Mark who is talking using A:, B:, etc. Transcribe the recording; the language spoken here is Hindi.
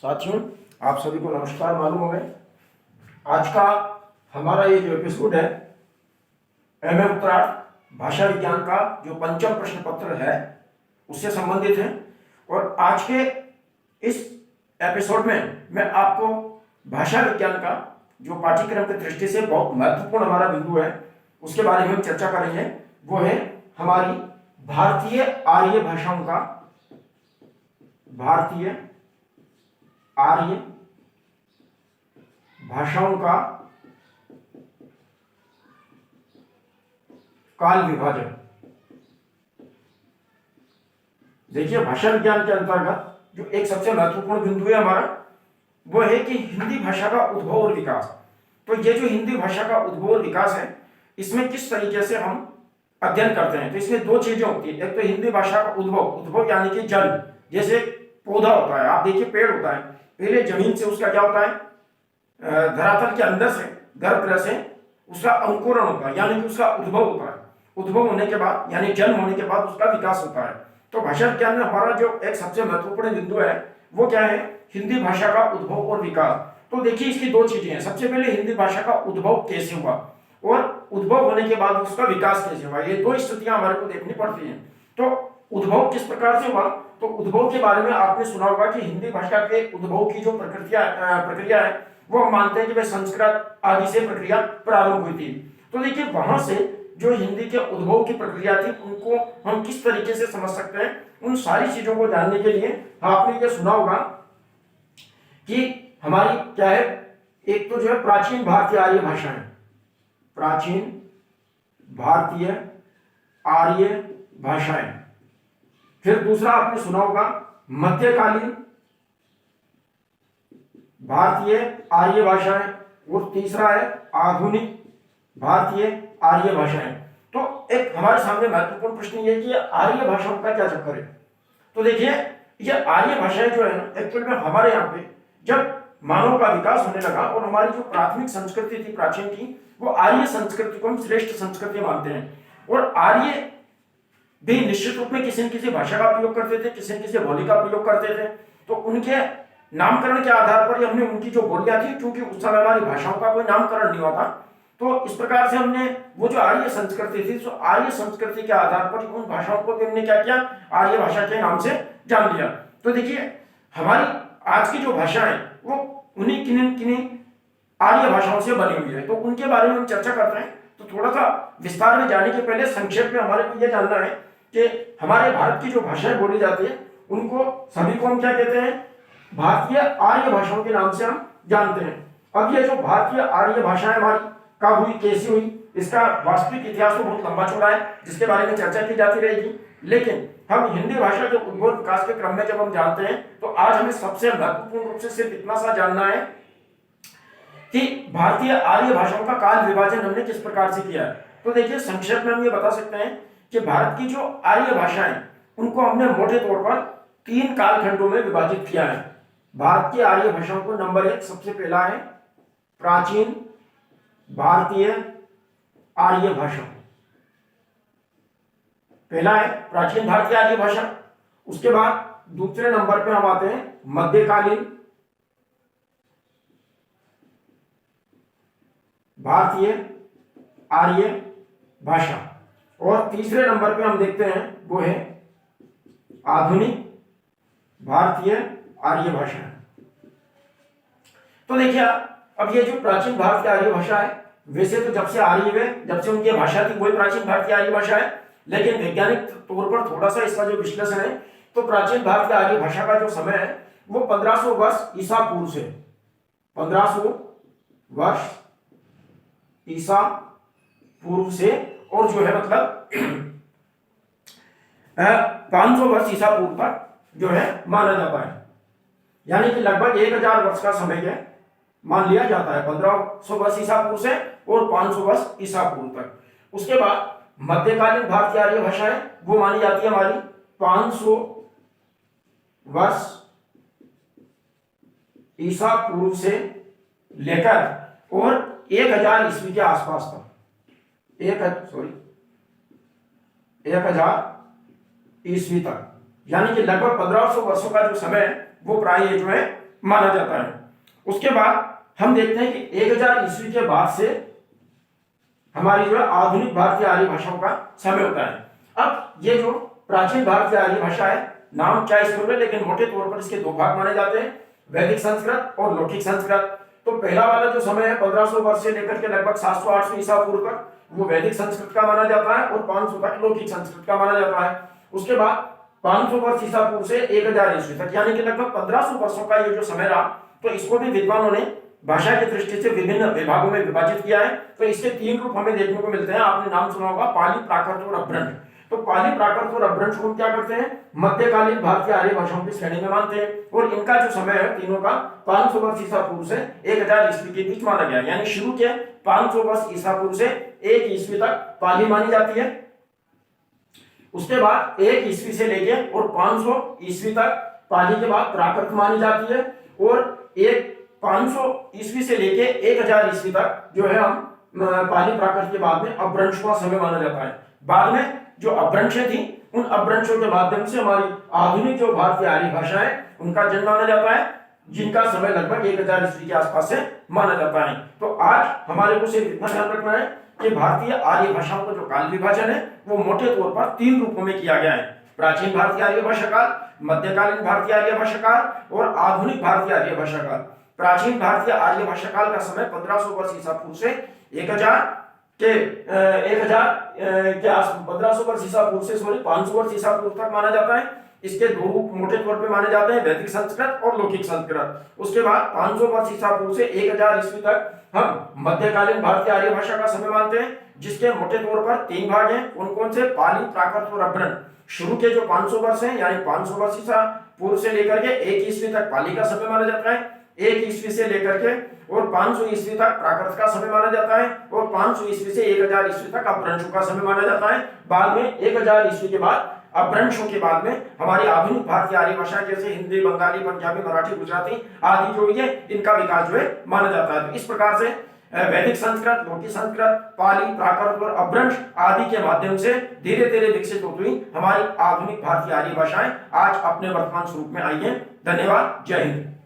A: साथियों, आप सभी को नमस्कार। मालूम हो गए आज का हमारा ये जो एपिसोड है एमए उत्तरार्ध भाषा विज्ञान का जो पंचम प्रश्न पत्र है उससे संबंधित है। और आज के इस एपिसोड में मैं आपको भाषा विज्ञान का जो पाठ्यक्रम की दृष्टि से बहुत महत्वपूर्ण हमारा बिंदु है उसके बारे में हम चर्चा करेंगे। वो है हमारी भारतीय आर्य भाषाओं का भारतीय आर्य भाषाओं का काल विभाजन। देखिए, भाषा विज्ञान के अंतर्गत जो एक सबसे महत्वपूर्ण बिंदु है हमारा वो है कि हिंदी भाषा का उद्भव और विकास। तो ये जो हिंदी भाषा का उद्भव और विकास है इसमें किस तरीके से हम अध्ययन करते हैं। तो इसमें दो चीजें होती है। एक तो हिंदी भाषा का उद्भव यानी कि जन्म, जैसे पौधा होता है, आप देखिए पेड़ होता है, पहले जमीन से उसका क्या होता है, धरातल के अंदर से गर्भगृह से उसका अंकुरण होता है यानी कि उसका उद्भव होता है। उद्भव होने के बाद यानी जन्म होने के बाद उसका विकास होता है। तो भाषा विज्ञान में हमारा जो एक सबसे महत्वपूर्ण बिंदु है वो क्या है, हिंदी भाषा का उद्भव और विकास। तो देखिए, इसकी दो चीजें हैं। सबसे पहले हिंदी भाषा का उद्भव कैसे हुआ और उद्भव होने के बाद उसका विकास कैसे हुआ, ये दो स्थितियां हमारे को देखनी पड़ती हैं। तो उद्भव किस प्रकार से हुआ, तो उद्भव के बारे में आपने सुना होगा कि हिंदी भाषा के उद्भव की जो प्रक्रिया है वो हम मानते हैं कि वह संस्कृत आदि से प्रक्रिया प्रारंभ हुई थी। तो देखिए, वहां से जो हिंदी के उद्भव की प्रक्रिया थी उनको हम किस तरीके से समझ सकते हैं, उन सारी चीजों को जानने के लिए आपने ये सुना होगा कि हमारी क्या है, एक तो जो है प्राचीन भारतीय आर्य भाषाएं, प्राचीन भारतीय आर्य भाषाएं। फिर दूसरा आपने सुना होगा मध्यकालीन भारतीय आर्य भाषाएं, और तीसरा है आधुनिक भारतीय आर्य भाषाएं। तो एक हमारे सामने महत्वपूर्ण प्रश्न ये कि आर्य भाषाओं का क्या चक्कर है। तो देखिए, ये आर्य भाषाएं जो है ना, एक्चुअल में हमारे यहाँ पे जब मानव का विकास होने लगा और हमारी जो प्राथमिक संस्कृति थी प्राचीन की, वो आर्य संस्कृति को हम श्रेष्ठ संस्कृति मानते हैं। और आर्य भी निश्चित रूप में किसी न किसी भाषा का प्रयोग करते थे, किसी न किसी बोली का प्रयोग करते थे। तो उनके नामकरण के आधार पर हमने उनकी जो बोलियां थी, क्योंकि उस समय हमारी भाषाओं का कोई नामकरण नहीं हुआ था, तो इस प्रकार से हमने वो जो आर्य संस्कृति थी, तो आर्य संस्कृति के आधार पर उन भाषाओं को भी हमने क्या किया, आर्य भाषा के नाम से जान लिया। तो देखिए, हमारी आज की जो भाषा है वो उन्हीं किन्हीं आर्य भाषाओं से बनी हुई है। तो उनके बारे में हम चर्चा करते हैं। तो थोड़ा सा विस्तार में जाने के पहले संक्षेप में हमारे को यह जानना है कि हमारे भारत की जो भाषाएं बोली जाती है उनको सभी को हम क्या कहते हैं, भारतीय आर्य भाषाओं के नाम से हम जानते हैं। अब ये जो भारतीय आर्य भाषाएं हमारी कब हुई, कैसी हुई, इसका वास्तविक इतिहास तो बहुत लंबा चौड़ा है जिसके बारे में चर्चा की जाती रहेगी। लेकिन हम हिंदी भाषा के उद्भव विकास के क्रम में जब हम जानते हैं तो आज हमें सबसे महत्वपूर्ण रूप से सिर्फ इतना सा जानना है कि भारतीय आर्य भाषाओं का काल विभाजन हमने किस प्रकार से किया है। तो देखिए, संक्षेप में हम ये बता सकते हैं कि भारत की जो आर्य भाषाएं उनको हमने मोटे तौर पर 3 कालखंडों में विभाजित किया है। भारत की आर्य भाषाओं को नंबर 1 सबसे पहला है प्राचीन भारतीय आर्य भाषा। पहला है प्राचीन भारतीय आर्य भाषा। उसके बाद दूसरे नंबर पे हम आते हैं मध्यकालीन भारतीय आर्य भाषा, और तीसरे नंबर पे हम देखते हैं वो है आधुनिक भारतीय आर्य भाषा। तो देखिए, अब ये जो प्राचीन भारतीय आर्य भाषा है, वैसे तो जब से आ रही है, जब से उनकी भाषा थी वही प्राचीन भारतीय आर्य भाषा है, लेकिन वैज्ञानिक तौर पर थोड़ा सा इसका जो विश्लेषण है तो प्राचीन भारतीय आर्य भाषा का जो समय है वो 1500 वर्ष ईसा पूर्व से, 1500 वर्ष ईसा पूर्व से, और जो है मतलब 500 वर्ष ईसा पूर्व तक जो है माना जाता है। यानी कि लगभग 1000 वर्ष का समय है मान लिया जाता है, 1500 वर्ष ईसा पूर्व से और 500 वर्ष ईसा पूर्व तक। उसके बाद मध्यकालीन भारतीय आर्य भाषा है वो मानी जाती है हमारी 500 वर्ष ईसा पूर्व से लेकर और 1000 ईस्वी के आसपास तक, 1000 ईस्वी तक, यानी कि लगभग 1500 वर्षों का जो समय है वो प्राय जो है माना जाता है। उसके बाद हम देखते हैं कि 1000 ईस्वी के बाद से हमारी जो है आधुनिक भारतीय आर्य भाषाओं का समय होता है। अब ये जो प्राचीन भारतीय आर्य भाषा है, नाम क्या इसमें है, लेकिन मोटे तौर पर इसके दो भाग माने जाते हैं, वैदिक संस्कृत और लौकिक संस्कृत। तो पहला वाला जो समय है 1500 वर्ष से लेकर के लगभग 700-800 ईसा पूर्व तक, वो वैदिक संस्कृत का माना जाता है और 500 तक लौकिक संस्कृत का माना जाता है। उसके बाद 500 वर्ष ईसा पूर्व से 1000 ईस्वी तक, यानी कि लगभग 1500 वर्षों का ये जो समय रहा, तो इसको भी विद्वानों ने भाषा की दृष्टि से विभिन्न विभागों में विभाजित किया है। तो इसके 3 रूप हमें देखने को मिलते हैं। आपने नाम सुना होगा पाली, प्राकृत और अपभ्रंश। तो पाली, प्राकृत और अपभ्रंश को क्या करते हैं, मध्यकालीन भारतीय आर्य भाषाओं की श्रेणी में मानते हैं और इनका जो समय है तीनों का 500 वर्ष ईसा पूर्व से 1000 ईस्वी के बीच माना गया। यानी शुरू के 500 वर्ष ईसा पूर्व से 1 ईस्वी तक पाली मानी जाती है। उसके बाद 1 ईस्वी से लेके और 500 ईस्वी तक पाली के बाद प्राकृत मानी जाती है और 500 ईस्वी से लेके 1000 ईस्वी तक जो है हम पाली प्राकृत के बाद में अपभ्रंश का समय माना जाता है। बाद में जो अपभ्रंशें थी, उन अपभ्रंशों के माध्यम से हमारी आधुनिक जो भारतीय आर्य भाषा है उनका जन्म माना जाता है, जिनका समय लगभग 1000 ईस्वी के आसपास से माना जाता है। तो आज हमारे को सिर्फ इतना ध्यान रखना है कि भारतीय आर्य भाषाओं का जो काल विभाजन है वो मोटे तौर पर 3 रूपों में किया गया है, प्राचीन भारतीय आर्य भाषा काल, मध्यकालीन भारतीय आर्य भाषा काल और आधुनिक भारतीय आर्य भाषा काल। प्राचीन भारतीय आर्य भाषा काल का समय 1500 वर्ष ईसा पूर्व से 1000 के 1500 वर्ष ईसा पूर्व से 500 वर्ष ईसा पूर्व तक माना जाता है। इसके दो रूप मोटे तौर पे माने जाते हैं, वैदिक संस्कृत और लौकिक संस्कृत। उसके बाद 500 वर्ष ईसा पूर्व से 1000 ईस्वी तक हम मध्यकालीन भारतीय आर्य भाषा का समय मानते हैं, जिसके मोटे तौर पर 3 भाग हैं। कौन कौन से, पाली, प्राकृत और अपभ्रंश। शुरू के जो 500 वर्ष हैं, यानी 500 वर्ष ईसा पूर्व से लेकर के 1 ईस्वी तक पाली का समय माना जाता है, 1 ईस्वी से लेकर के और 500 ईस्वी तक प्राकृत का समय माना जाता है और 500 ईस्वी से 1000 ईस्वी तक अपभ्रंशों का समय माना जाता है। बाद में 1000 ईस्वी के बाद अपभ्रंशों के बाद में हमारी आधुनिक भारतीय आर्य भाषा जैसे हिंदी, बंगाली, पंजाबी, मराठी, गुजराती आदि जो है इनका विकास जो है माना जाता है। तो इस प्रकार से वैदिक संस्कृत, लौकिक संस्कृत, पाली, प्राकृत और अपभ्रंश आदि के माध्यम से धीरे धीरे विकसित होती हुई हमारी आधुनिक भारतीय आर्य भाषाएं आज अपने वर्तमान स्वरूप में आई है। धन्यवाद। जय हिंद।